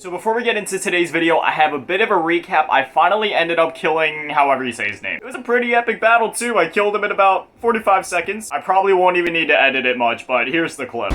So before we get into today's video, I have a bit of a recap. I finally ended up killing however you say his name. It was a pretty epic battle too. I killed him in about 45 seconds. I probably won't even need to edit it much, but here's the clip.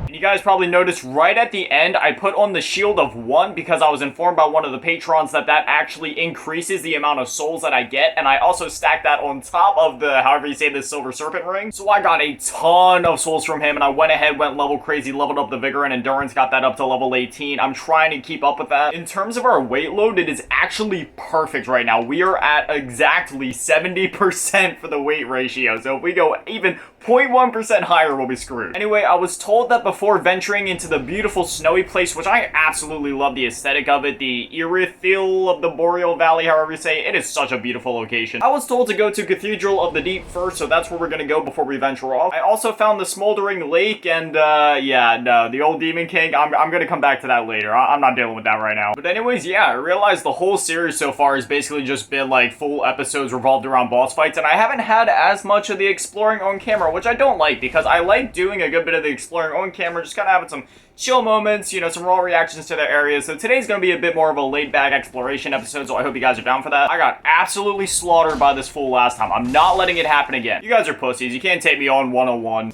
You guys probably noticed right at the end, I put on the shield of 1 because I was informed by one of the patrons that actually increases the amount of souls that I get, and I also stacked that on top of the, however you say, the silver serpent ring. So I got a ton of souls from him, and I went ahead, went level crazy, leveled up the vigor and endurance, got that up to level 18. I'm trying to keep up with that. In terms of our weight load, it is actually perfect right now. We are at exactly 70% for the weight ratio, so if we go even 0.1% higher, we'll be screwed. Anyway, I was told that before venturing into the beautiful snowy place, which I absolutely love the aesthetic of it, the Irithyll of the Boreal Valley, however you say it, is such a beautiful location. I was told to go to Cathedral of the Deep first, so that's where we're gonna go before we venture off. I also found the Smoldering Lake, and yeah, no, the old Demon King, I'm gonna come back to that later. I'm not dealing with that right now. But anyways, yeah, I realized the whole series so far has basically just been like full episodes revolved around boss fights, and I haven't had as much of the exploring on camera, which I don't like, because I like doing a good bit of the exploring on camera, just kind of having some chill moments, you know, some raw reactions to their areas. So today's going to be a bit more of a laid-back exploration episode, so I hope you guys are down for that. I got absolutely slaughtered by this fool last time. I'm not letting it happen again. You guys are pussies. You can't take me on 101.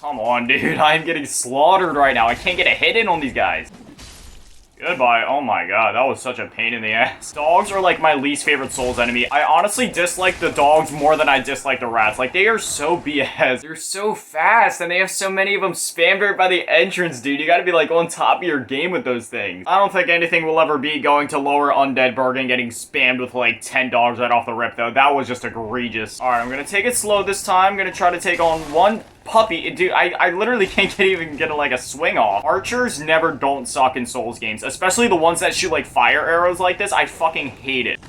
Come on, dude. I'm getting slaughtered right now. I can't get a hit in on these guys. Goodbye. Oh my god, that was such a pain in the ass. Dogs are like my least favorite Souls enemy. I honestly dislike the dogs more than I dislike the rats. Like, they are so BS. They're so fast, and they have so many of them spammed right by the entrance, dude. You gotta be like on top of your game with those things. I don't think anything will ever be going to lower Undead Burg and getting spammed with like 10 dogs right off the rip, though. That was just egregious. Alright, I'm gonna take it slow this time. I'm gonna try to take on one puppy. Dude, I literally can't even get like a swing off. Archers never don't suck in Souls games, especially the ones that shoot like fire arrows like this. I fucking hate it.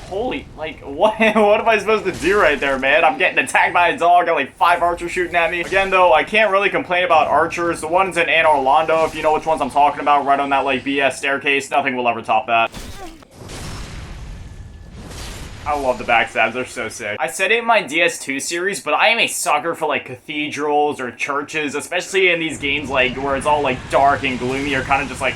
Holy, like, what am I supposed to do right there, man? I'm getting attacked by a dog, got like 5 archers shooting at me. Again, though, I can't really complain about archers. The ones in Anor Londo, if you know which ones I'm talking about, right on that like BS staircase, nothing will ever top that. I love the backstabs, they're so sick. I said it in my DS2 series, but I am a sucker for like cathedrals or churches, especially in these games like where it's all like dark and gloomy, or kind of just like...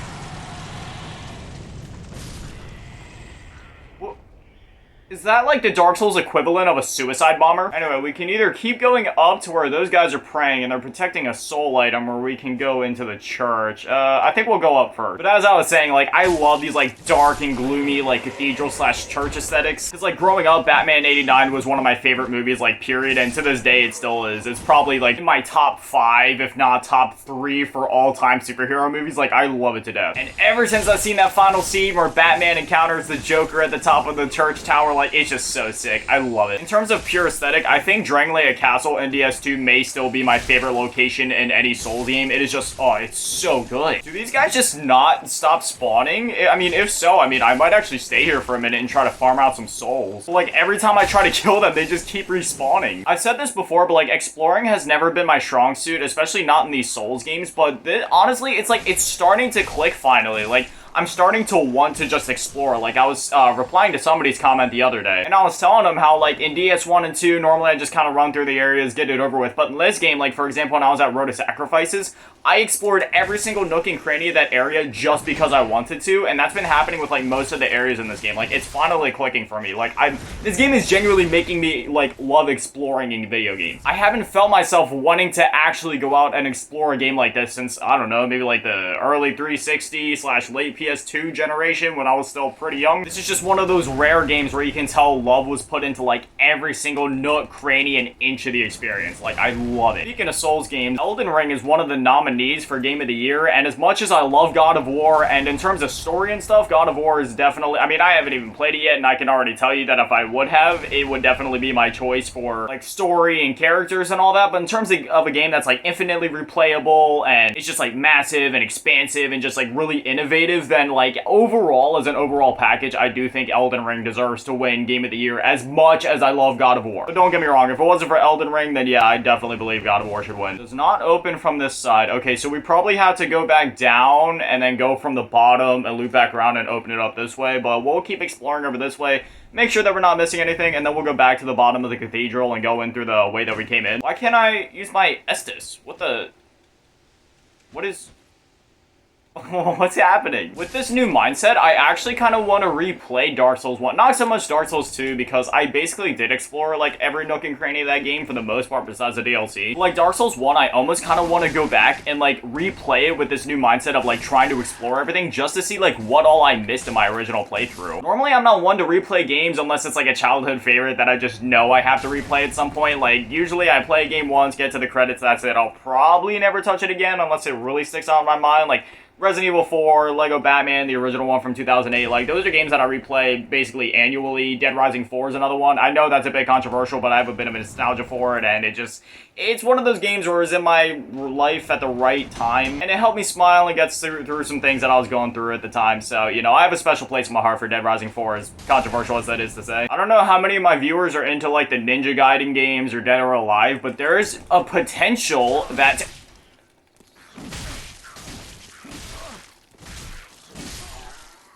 Is that like the Dark Souls equivalent of a suicide bomber? Anyway, we can either keep going up to where those guys are praying and they're protecting a soul item, or we can go into the church. I think we'll go up first. But as I was saying, like, I love these like dark and gloomy like cathedral slash church aesthetics. Because like growing up, Batman '89 was one of my favorite movies, like, period, and to this day it still is. It's probably like in my top 5, if not top 3 for all time superhero movies. Like, I love it to death. And ever since I've seen that final scene where Batman encounters the Joker at the top of the church tower, like, it's just so sick. I love it. In terms of pure aesthetic, I think Drangleia Castle in DS2 may still be my favorite location in any Souls game. It is just, oh, it's so good. Do these guys just not stop spawning? I mean, if so, I mean, I might actually stay here for a minute and try to farm out some souls. But, like, every time I try to kill them, they just keep respawning. I've said this before, but, like, exploring has never been my strong suit, especially not in these Souls games, but honestly, it's like, it's starting to click finally. Like, I'm starting to want to just explore. Like, I was replying to somebody's comment the other day, and I was telling them how, like, in DS1 and 2, normally I just kind of run through the areas, get it over with, but in this game, like, for example, when I was at Road to Sacrifices, I explored every single nook and cranny of that area just because I wanted to, and that's been happening with, like, most of the areas in this game. Like, it's finally clicking for me. Like, this game is genuinely making me, like, love exploring in video games. I haven't felt myself wanting to actually go out and explore a game like this since, I don't know, maybe, like, the early 360 / late PS2 generation when I was still pretty young. This is just one of those rare games where you can tell love was put into like every single nook, cranny, and inch of the experience. Like, I love it. Speaking of Souls games, Elden Ring is one of the nominees for Game of the Year, and as much as I love God of War, and in terms of story and stuff, God of War is definitely, I mean, I haven't even played it yet, and I can already tell you that if I would have, it would definitely be my choice for like story and characters and all that. But in terms of a game that's like infinitely replayable and it's just like massive and expansive and just like really innovative, then like overall, as an overall package, I do think Elden Ring deserves to win Game of the Year as much as I love God of War. But don't get me wrong, if it wasn't for Elden Ring, then yeah, I definitely believe God of War should win. Does not open from this side. Okay, so we probably have to go back down and then go from the bottom and loop back around and open it up this way, but we'll keep exploring over this way, make sure that we're not missing anything, and then we'll go back to the bottom of the cathedral and go in through the way that we came in. Why can't I use my Estus? What is... What's happening? With this new mindset, I actually kind of want to replay Dark Souls 1. Not so much Dark Souls 2, because I basically did explore, like, every nook and cranny of that game for the most part, besides the DLC. Like, Dark Souls 1, I almost kind of want to go back and, like, replay it with this new mindset of, like, trying to explore everything, just to see, like, what all I missed in my original playthrough. Normally, I'm not one to replay games unless it's, like, a childhood favorite that I just know I have to replay at some point. Like, usually I play a game once, get to the credits, that's it. I'll probably never touch it again unless it really sticks out in my mind. Like, Resident Evil 4, Lego Batman, the original one from 2008, like, those are games that I replay basically annually. Dead Rising 4 is another one. I know that's a bit controversial, but I have a bit of nostalgia for it, and it's one of those games where it was in my life at the right time, and it helped me smile and get through some things that I was going through at the time. So, you know, I have a special place in my heart for Dead Rising 4, as controversial as that is to say. I don't know how many of my viewers are into, like, the Ninja Gaiden games or Dead or Alive, but there's a potential that...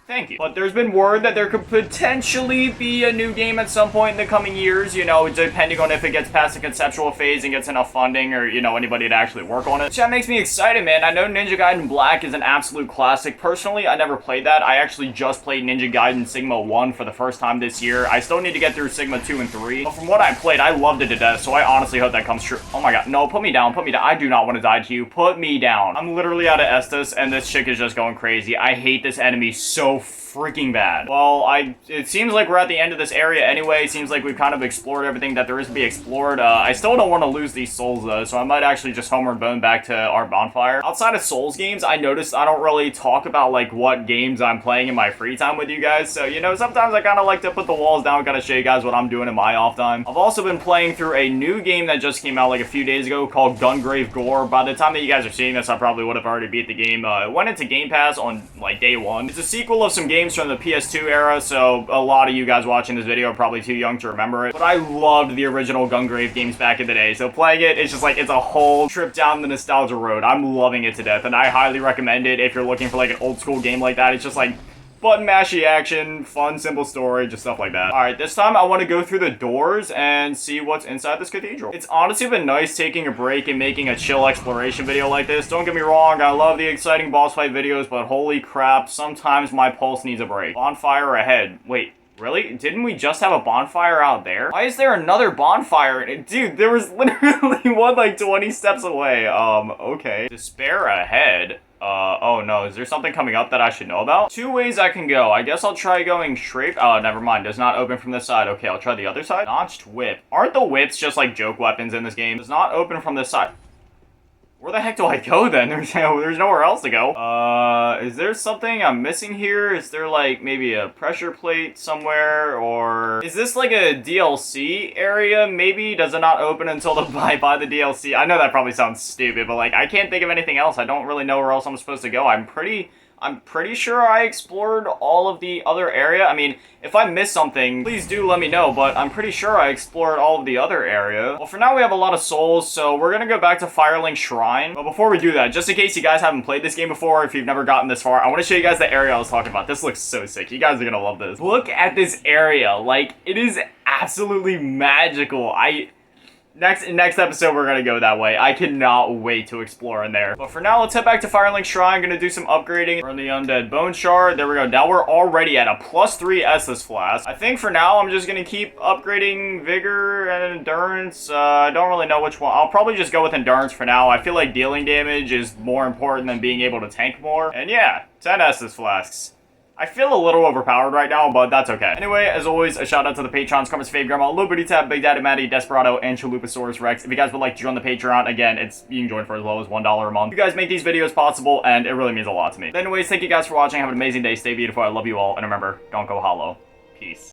Thank you. But there's been word that there could potentially be a new game at some point in the coming years, you know, depending on if it gets past the conceptual phase and gets enough funding or, you know, anybody to actually work on it. So that makes me excited, man. I know Ninja Gaiden Black is an absolute classic. Personally, I never played that. I actually just played Ninja Gaiden Sigma 1 for the first time this year. I still need to get through Sigma 2 and 3. But from what I played, I loved it to death, so I honestly hope that comes true. Oh my god, no, put me down, put me down. I do not want to die to you. Put me down. I'm literally out of Estus, and this chick is just going crazy. I hate this enemy so freaking bad. Well, it seems like we're at the end of this area anyway. It seems like we've kind of explored everything that there is to be explored. I still don't want to lose these souls though, so I might actually just homeward bone back to our bonfire. Outside of Souls games, I noticed I don't really talk about like what games I'm playing in my free time with you guys, so you know, sometimes I kind of like to put the walls down, kind of show you guys what I'm doing in my off time. I've also been playing through a new game that just came out like a few days ago called Gungrave Gore. By the time that you guys are seeing this, I probably would have already beat the game. It went into Game Pass on like day one. It's a sequel of some games from the PS2 era, so a lot of you guys watching this video are probably too young to remember it, but I loved the original Gungrave games back in the day, so playing it, it's just like, it's a whole trip down the nostalgia road. I'm loving it to death, and I highly recommend it if you're looking for like an old school game like that. It's just like button mashy action, fun, simple story, just stuff like that. Alright, this time I want to go through the doors and see what's inside this cathedral. It's honestly been nice taking a break and making a chill exploration video like this. Don't get me wrong, I love the exciting boss fight videos, but holy crap, sometimes my pulse needs a break. Bonfire ahead. Wait, really? Didn't we just have a bonfire out there? Why is there another bonfire? Dude, there was literally one like 20 steps away. Okay. Despair ahead. Oh no, is there something coming up that I should know about? Two ways I can go. I guess I'll try going straight. Oh, never mind. Does not open from this side. Okay, I'll try the other side. Notched whip. Aren't the whips just like joke weapons in this game? Does not open from this side. Where the heck do I go then? There's nowhere else to go. Is there something I'm missing here? Is there like maybe a pressure plate somewhere? Or is this like a DLC area? Maybe? Does it not open until I buy the DLC? I know that probably sounds stupid, but like I can't think of anything else. I don't really know where else I'm supposed to go. I'm pretty sure I explored all of the other area. I mean, if I missed something, please do let me know, but I'm pretty sure I explored all of the other area. Well, for now we have a lot of souls, so we're gonna go back to Firelink Shrine. But before we do that, just in case you guys haven't played this game before, if you've never gotten this far, I want to show you guys the area I was talking about. This looks so sick. You guys are gonna love this. Look at this area. Like, it is absolutely magical. Next episode, we're gonna go that way. I cannot wait to explore in there. But for now, let's head back to Firelink Shrine. Gonna do some upgrading. Earn the Undead Bone Shard. There we go. Now we're already at a +3 Estus Flask. I think for now, I'm just gonna keep upgrading Vigor and Endurance. I don't really know which one. I'll probably just go with Endurance for now. I feel like dealing damage is more important than being able to tank more. And yeah, 10 Estus Flasks. I feel a little overpowered right now, but that's okay. Anyway, as always, a shout out to the Patrons, Karma's Fave Grandma, Lil Booty Tab, Big Daddy Matty, Desperado, and Chalupasaurus Rex. If you guys would like to join the Patreon, again, you can join for as low as $1 a month. You guys make these videos possible, and it really means a lot to me. But anyways, thank you guys for watching. Have an amazing day. Stay beautiful. I love you all. And remember, don't go hollow. Peace.